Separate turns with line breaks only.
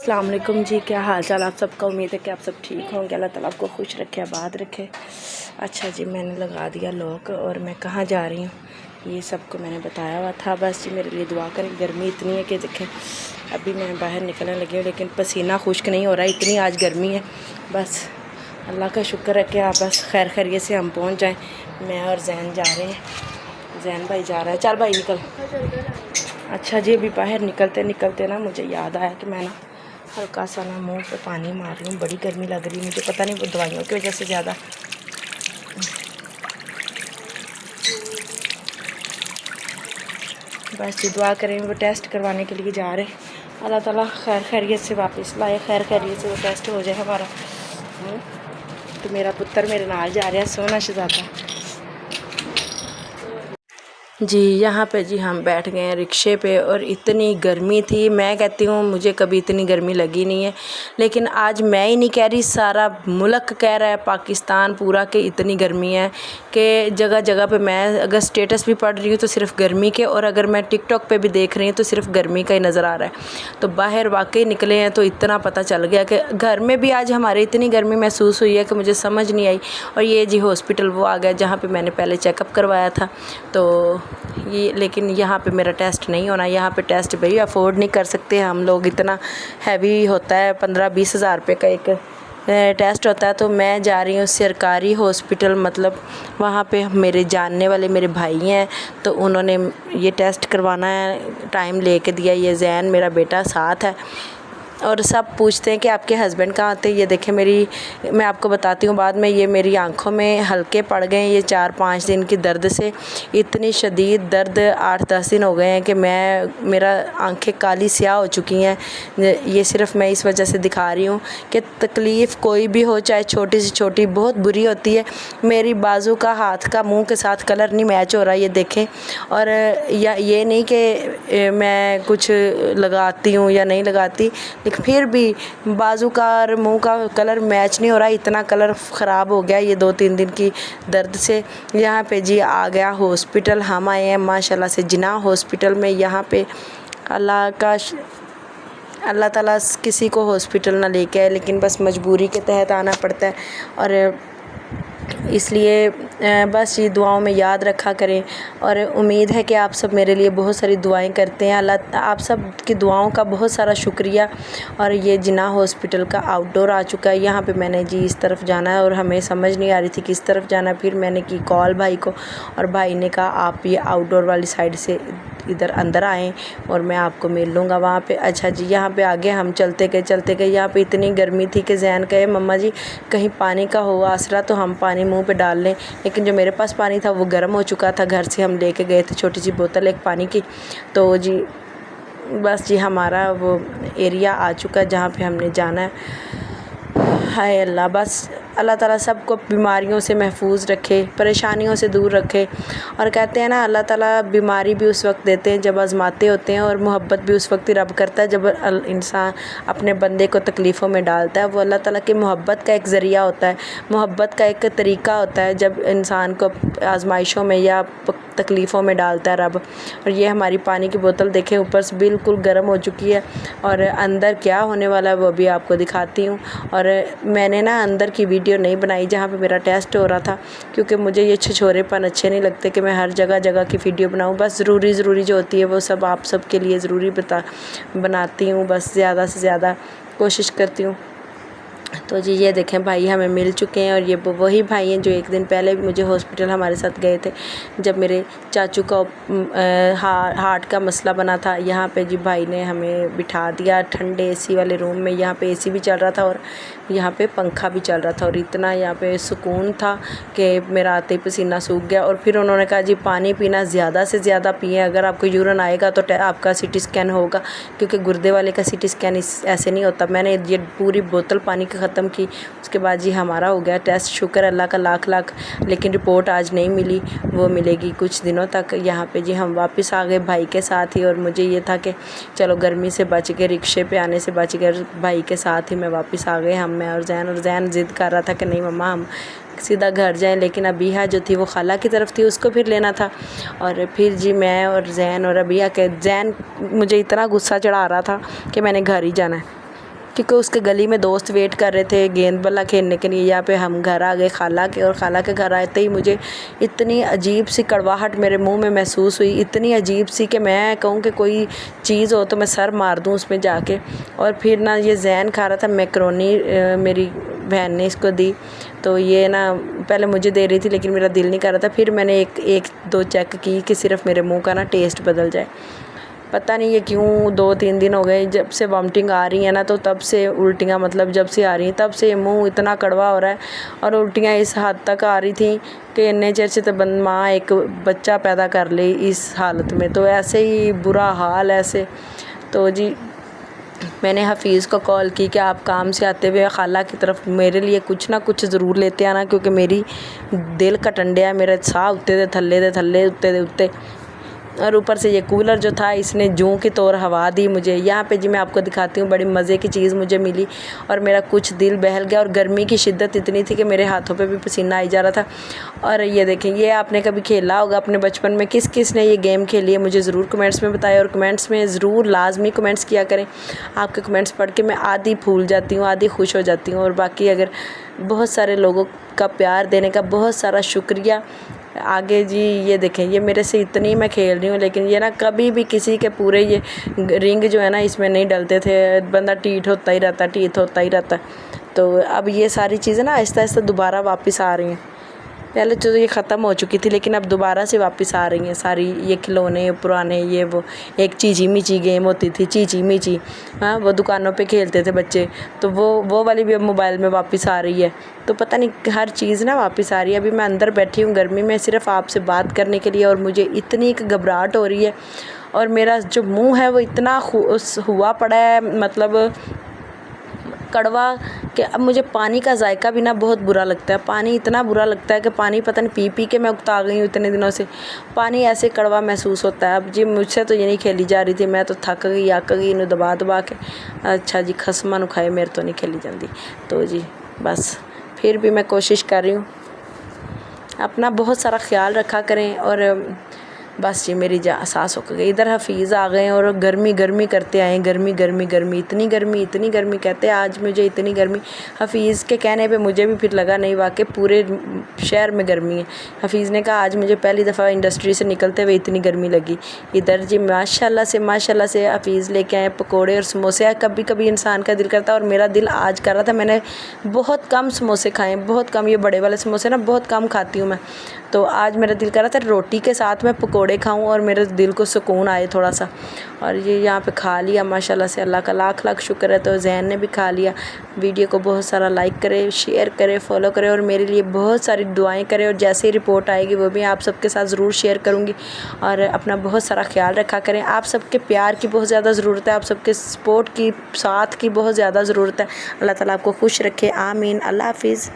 अस्सलाम वालेकुम जी, क्या हाल चाल आप सबका। उम्मीद है कि आप सब ठीक होंगे। अल्लाह ताला आपको खुश रखे, आबाद रखे। अच्छा जी, मैंने लगा दिया लॉक और मैं कहाँ जा रही हूँ ये सबको मैंने बताया हुआ था। बस जी मेरे लिए दुआ करें। गर्मी इतनी है कि देखें अभी मैं बाहर निकलने लगी हूँ लेकिन पसीना खुश्क नहीं हो रहा, इतनी आज गर्मी है। बस अल्लाह का शुक्र है कि आप बस खैर खैरियत से हम पहुँच जाएँ। मैं और जैन जा रहे हैं, जैन भाई जा रहा है। चल भाई निकल। अच्छा जी, अभी बाहर निकलते निकलते ना मुझे याद आया कि मैं ना हल्का सा ना मुँह पे पानी मार रही हूँ। बड़ी गर्मी लग रही है मुझे, पता नहीं वो दवाइयों की वजह से ज़्यादा। बस जी दुआ करें, वो टेस्ट करवाने के लिए जा रहे हैं। अल्लाह ताला खैर खैरियत से वापस लाए, खैर खैरियत से वो टेस्ट हो जाए हमारा। तो मेरा पुत्र मेरे नाल जा रहा है, सोना शहज़ादा जी। यहाँ पे जी हम बैठ गए हैं रिक्शे पे और इतनी गर्मी थी। मैं कहती हूँ मुझे कभी इतनी गर्मी लगी नहीं है, लेकिन आज मैं ही नहीं कह रही, सारा मुल्क कह रहा है, पाकिस्तान पूरा, कि इतनी गर्मी है कि जगह जगह पे मैं अगर स्टेटस भी पढ़ रही हूँ तो सिर्फ गर्मी के, और अगर मैं टिकटॉक पे भी देख रही हूँ तो सिर्फ गर्मी का ही नज़र आ रहा है। तो बाहर वाकई निकले हैं तो इतना पता चल गया कि घर में भी आज हमारे इतनी गर्मी महसूस हुई है कि मुझे समझ नहीं आई। और ये जी हॉस्पिटल वो आ गया जहाँ पे मैंने पहले चेकअप करवाया था। तो ये लेकिन यहाँ पे मेरा टेस्ट नहीं होना। यहाँ पे टेस्ट भाई अफोर्ड नहीं कर सकते हम लोग, इतना हैवी होता है, 15-20 हज़ार रुपये का एक टेस्ट होता है। तो मैं जा रही हूँ सरकारी हॉस्पिटल, मतलब वहाँ पे मेरे जानने वाले मेरे भाई हैं, तो उन्होंने ये टेस्ट करवाना है, टाइम लेके दिया। ये जैन मेरा बेटा साथ है और सब पूछते हैं कि आपके हस्बैंड कहाँ आते हैं। ये देखें मैं आपको बताती हूँ बाद में, ये मेरी आंखों में हल्के पड़ गए हैं ये 4-5 दिन की दर्द से। इतनी शदीद दर्द 8-10 दिन हो गए हैं कि मेरा आंखें काली स्याह हो चुकी हैं। ये सिर्फ मैं इस वजह से दिखा रही हूँ कि तकलीफ़ कोई भी हो, चाहे छोटी से छोटी, बहुत बुरी होती है। मेरी बाजू का, हाथ का, मुँह के साथ कलर नहीं मैच हो रहा, ये देखें। और ये नहीं कि मैं कुछ लगाती हूँ या नहीं लगाती, फिर भी बाजू का और मुँह का कलर मैच नहीं हो रहा। इतना कलर ख़राब हो गया ये 2-3 दिन की दर्द से। यहाँ पे जी आ गया हॉस्पिटल, हम आए हैं माशाल्लाह से जिन्ना हॉस्पिटल में। यहाँ पे अल्लाह ताला किसी को हॉस्पिटल ना लेके आए, लेकिन बस मजबूरी के तहत आना पड़ता है। और इसलिए बस ये दुआओं में याद रखा करें। और उम्मीद है कि आप सब मेरे लिए बहुत सारी दुआएं करते हैं। अल्लाह आप सब की दुआओं का बहुत सारा शुक्रिया। और ये जिन्ना हॉस्पिटल का आउटडोर आ चुका है। यहाँ पे मैंने जी इस तरफ जाना है और हमें समझ नहीं आ रही थी किस तरफ जाना। फिर मैंने की कॉल भाई को और भाई ने कहा आप ये आउटडोर वाली साइड से इधर अंदर आएँ और मैं आपको मिल लूँगा वहाँ पे। अच्छा जी, यहाँ पे आगे हम चलते गए। यहाँ पे इतनी गर्मी थी कि जैन कहे मम्मा जी कहीं पानी का हो आसरा तो हम पानी मुंह पे डाल लें, लेकिन जो मेरे पास पानी था वो गर्म हो चुका था। घर से हम लेके गए थे छोटी सी बोतल एक पानी की। तो जी बस जी हमारा वो एरिया आ चुका है जहाँ पे हमने जाना है। हाय अल्लाह, बस अल्लाह ताला सबको बीमारियों से महफूज रखे, परेशानियों से दूर रखे। और कहते हैं ना अल्लाह ताला बीमारी भी उस वक्त देते हैं जब आजमाते होते हैं, और मोहब्बत भी उस वक्त ही रब करता है जब इंसान अपने बंदे को तकलीफ़ों में डालता है। वो अल्लाह ताला की मोहब्बत का एक ज़रिया होता है, मोहब्बत का एक तरीका होता है जब इंसान को आजमाइशों में या तकलीफ़ों में डालता है रब। और ये हमारी पानी की बोतल देखें ऊपर से बिल्कुल गर्म हो चुकी है और अंदर क्या होने वाला है वो भी आपको दिखाती हूँ। और मैंने ना अंदर की वीडियो नहीं बनाई जहाँ पे मेरा टेस्ट हो रहा था, क्योंकि मुझे ये छिछोरेपन अच्छे नहीं लगते कि मैं हर जगह की वीडियो बनाऊँ। बस ज़रूरी जो होती है वो सब आप सब के लिए ज़रूरी बनाती हूँ, बस ज़्यादा से ज़्यादा कोशिश करती हूँ। तो जी ये देखें भाई हमें मिल चुके हैं, और ये वही भाई हैं जो एक दिन पहले भी मुझे हॉस्पिटल हमारे साथ गए थे जब मेरे चाचू का हार्ट का मसला बना था। यहाँ पे जी भाई ने हमें बिठा दिया ठंडे एसी वाले रूम में। यहाँ पे एसी भी चल रहा था और यहाँ पे पंखा भी चल रहा था, और इतना यहाँ पे सुकून था कि मेरा आते ही पसीना सूख गया। और फिर उन्होंने कहा जी पानी पीना ज़्यादा से ज़्यादा पिए, अगर आपको यूरिन आएगा तो आपका सीटी स्कैन होगा, क्योंकि गुर्दे वाले का सीटी स्कैन ऐसे नहीं होता। मैंने ये पूरी बोतल पानी की ख़त्म की। उसके बाद जी हमारा हो गया टेस्ट, शुक्र अल्लाह का लाख, लेकिन रिपोर्ट आज नहीं मिली, वो मिलेगी कुछ दिनों तक। यहाँ पे जी हम वापस आ गए भाई के साथ ही, और मुझे ये था कि चलो गर्मी से बच के, रिक्शे पे आने से बच के, भाई के साथ ही मैं वापस आ गए। मैं और जैन ज़िद कर रहा था कि नहीं मम्मा हम सीधा घर जाएं, लेकिन अबीहा जो थी वो खाला की तरफ थी, उसको फिर लेना था। और फिर जी मैं और जैन और अबीहा के, जैन मुझे इतना गुस्सा चढ़ा रहा था कि मैंने घर ही जाना है। کیونکہ اس کے گلی میں دوست ویٹ کر رہے تھے گیند بلا کھیلنے کے لیے. یہاں پہ ہم گھر آ گئے خالہ کے، اور خالہ کے گھر آتے ہی مجھے اتنی عجیب سی کڑواہٹ میرے منہ میں محسوس ہوئی، اتنی عجیب سی کہ میں کہوں کہ کوئی چیز ہو تو میں سر مار دوں اس میں جا کے. اور پھر نا یہ زین کھا رہا تھا میکرونی، میری بہن نے اس کو دی، تو یہ نا پہلے مجھے دے رہی تھی لیکن میرا دل نہیں کر رہا تھا. پھر میں نے ایک دو چیک کی کہ صرف میرے منہ کا نا ٹیسٹ بدل جائے. پتہ نہیں یہ کیوں 2-3 دن ہو گئے جب سے وامٹنگ آ رہی ہیں نا، تو تب سے الٹیاں، مطلب جب سے آ رہی ہیں تب سے یہ منہ اتنا کڑوا ہو رہا ہے. اور الٹیاں اس حد تک آ رہی تھیں کہ اتنے چیر سے تو ماں ایک بچہ پیدا کر لے اس حالت میں، تو ایسے ہی برا حال ایسے. تو جی میں نے حفیظ کو کال کی کہ آپ کام سے آتے ہوئے خالہ کی طرف میرے لیے کچھ نہ کچھ ضرور لیتے آنا، کیونکہ میری دل کا ٹنڈیا ہے، میرے ساہ اٹھتے تھے تھلے اٹھتے. اور اوپر سے یہ کولر جو تھا اس نے جوں کی طور ہوا دی مجھے. یہاں پہ جی میں آپ کو دکھاتی ہوں، بڑی مزے کی چیز مجھے ملی اور میرا کچھ دل بہل گیا. اور گرمی کی شدت اتنی تھی کہ میرے ہاتھوں پہ بھی پسینہ آئی جا رہا تھا. اور یہ دیکھیں، یہ آپ نے کبھی کھیلا ہوگا اپنے بچپن میں، کس نے یہ گیم کھیلی ہے مجھے ضرور کمنٹس میں بتائیں. اور کمنٹس میں ضرور لازمی کمنٹس کیا کریں. آپ کے کمنٹس پڑھ کے میں آدھی پھول جاتی ہوں، آدھی خوش ہو جاتی ہوں. اور باقی اگر بہت سارے لوگوں کا پیار دینے کا بہت سارا شکریہ. آگے جی یہ دیکھیں، یہ میرے سے اتنی میں کھیل رہی ہوں، لیکن یہ نا کبھی بھی کسی کے پورے یہ رنگ جو ہے نا اس میں نہیں ڈلتے تھے. بندہ ٹیٹ ہوتا ہی رہتا. تو اب یہ ساری چیزیں نا آہستہ دوبارہ واپس آ رہی ہیں. پہلے تو یہ ختم ہو چکی تھی لیکن اب دوبارہ سے واپس آ رہی ہیں ساری یہ کھلونے پرانے. یہ وہ ایک چیچی میچی گیم ہوتی تھی، چیچی میچی، ہاں وہ دکانوں پہ کھیلتے تھے بچے، تو وہ والی بھی اب موبائل میں واپس آ رہی ہے. تو پتہ نہیں ہر چیز نا واپس آ رہی ہے. ابھی میں اندر بیٹھی ہوں گرمی میں صرف آپ سے بات کرنے کے لیے، اور مجھے اتنی ایک گھبراہٹ ہو رہی ہے. اور میرا جو منہ ہے وہ اتنا ہوا پڑا ہے، مطلب کڑوا، کہ اب مجھے پانی کا ذائقہ بھی نا بہت برا لگتا ہے. پانی اتنا برا لگتا ہے کہ پانی پتہ نہیں پی کے میں اکتا گئی ہوں اتنے دنوں سے. پانی ایسے کڑوا محسوس ہوتا ہے. اب جی مجھ سے تو یہ نہیں کھیلی جا رہی تھی، میں تو تھک گئی انہوں دبا کے. اچھا جی خسمہ نو کھائے، میرے تو نہیں کھیلی جاندی. تو جی بس پھر بھی میں کوشش کر رہی ہوں. اپنا بہت سارا خیال رکھا کریں. اور بس جی میری احساس ہو گئی. ادھر حفیظ آ گئے اور گرمی کرتے آئے. گرمی اتنی گرمی کہتے ہیں آج مجھے اتنی گرمی. حفیظ کے کہنے پہ مجھے بھی پھر لگا نہیں، واقعی پورے شہر میں گرمی ہے. حفیظ نے کہا آج مجھے پہلی دفعہ انڈسٹری سے نکلتے ہوئے اتنی گرمی لگی. ادھر جی ماشاءاللہ سے حفیظ لے کے آئے پکوڑے اور سموسے. کبھی انسان کا دل کرتا ہے، اور میرا دل آج کر رہا تھا. میں نے بہت کم سموسے کھائے، بہت کم. یہ بڑے والے سموسے نا بہت کم کھاتی ہوں میں. تو آج میرا دل کر رہا تھا روٹی کے ساتھ میں پکوڑے کھاؤں اور میرے دل کو سکون آئے تھوڑا سا. اور یہ یہاں پہ کھا لیا ماشاءاللہ سے، اللہ کا لاکھ شکر ہے. تو زین نے بھی کھا لیا. ویڈیو کو بہت سارا لائک کرے، شیئر کرے، فالو کرے، اور میرے لیے بہت ساری دعائیں کرے. اور جیسے ہی رپورٹ آئے گی وہ بھی آپ سب کے ساتھ ضرور شیئر کروں گی. اور اپنا بہت سارا خیال رکھا کریں. آپ سب کے پیار کی بہت زیادہ ضرورت ہے، آپ سب کے سپورٹ کی، ساتھ کی بہت زیادہ ضرورت ہے. اللہ تعالیٰ آپ کو خوش رکھے، آمین. اللہ حافظ.